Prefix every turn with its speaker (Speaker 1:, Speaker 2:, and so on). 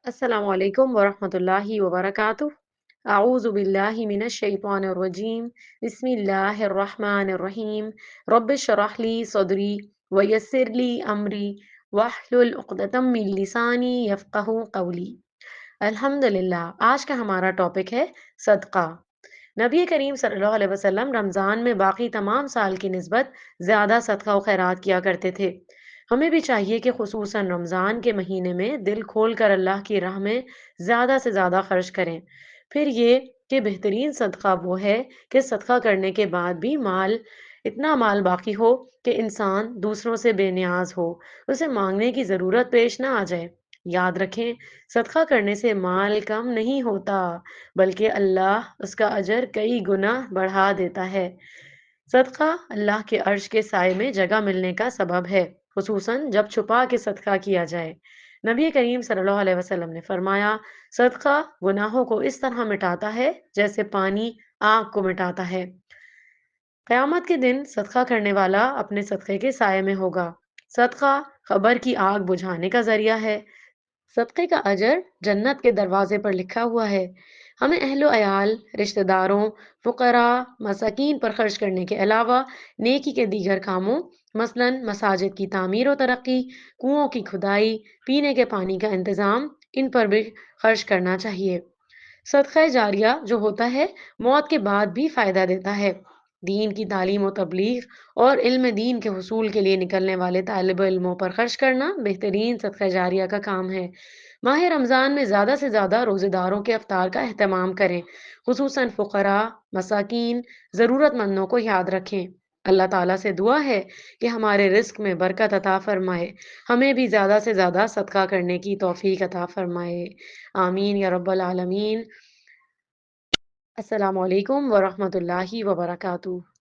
Speaker 1: السلام علیکم ورحمۃ اللہ وبرکاتہ۔ اعوذ باللہ من الشیطان الرجیم۔ بسم اللہ الرحمن الرحیم۔ رب اشرح لی صدری ویسر لی امری واحلل عقدۃ من لسانی یفقہوا قولی۔ الحمدللہ، آج کا ہمارا ٹاپک ہے صدقہ۔ نبی کریم صلی اللہ علیہ وسلم رمضان میں باقی تمام سال کی نسبت زیادہ صدقہ و خیرات کیا کرتے تھے۔ ہمیں بھی چاہیے کہ خصوصاً رمضان کے مہینے میں دل کھول کر اللہ کی راہ میں زیادہ سے زیادہ خرچ کریں۔ پھر یہ کہ بہترین صدقہ وہ ہے کہ صدقہ کرنے کے بعد بھی اتنا مال باقی ہو کہ انسان دوسروں سے بے نیاز ہو، اسے مانگنے کی ضرورت پیش نہ آ جائے۔ یاد رکھیں، صدقہ کرنے سے مال کم نہیں ہوتا، بلکہ اللہ اس کا اجر کئی گنا بڑھا دیتا ہے۔ صدقہ اللہ کے عرش کے سائے میں جگہ ملنے کا سبب ہے، خصوصاً جب چھپا کے صدقہ کیا جائے۔ نبی کریم صلی اللہ علیہ وسلم نے فرمایا، صدقہ گناہوں کو اس طرح مٹاتا ہے جیسے پانی آگ کو مٹاتا ہے۔ قیامت کے دن صدقہ کرنے والا اپنے صدقے کے سائے میں ہوگا۔ صدقہ قبر کی آگ بجھانے کا ذریعہ ہے۔ صدقے کا اجر جنت کے دروازے پر لکھا ہوا ہے۔ ہمیں اہل و عیال، رشتہ داروں، فقراء، مساکین پر خرچ کرنے کے علاوہ نیکی کے دیگر کاموں، مثلاً مساجد کی تعمیر و ترقی، کنووں کی کھدائی، پینے کے پانی کا انتظام، ان پر بھی خرچ کرنا چاہیے۔ صدقہ جاریہ جو ہوتا ہے موت کے بعد بھی فائدہ دیتا ہے۔ دین کی تعلیم و تبلیغ اور علم دین کے حصول کے لیے نکلنے والے طالب علموں پر خرچ کرنا بہترین صدقہ جاریہ کا کام ہے۔ ماہ رمضان میں زیادہ سے زیادہ روزے داروں کے افطار کا اہتمام کریں، خصوصاً فقراء، مساکین، ضرورت مندوں کو یاد رکھیں۔ اللہ تعالیٰ سے دعا ہے کہ ہمارے رزق میں برکت عطا فرمائے، ہمیں بھی زیادہ سے زیادہ صدقہ کرنے کی توفیق عطا فرمائے۔ آمین یا رب العالمین۔ السلام علیکم ورحمۃ اللہ وبرکاتہ۔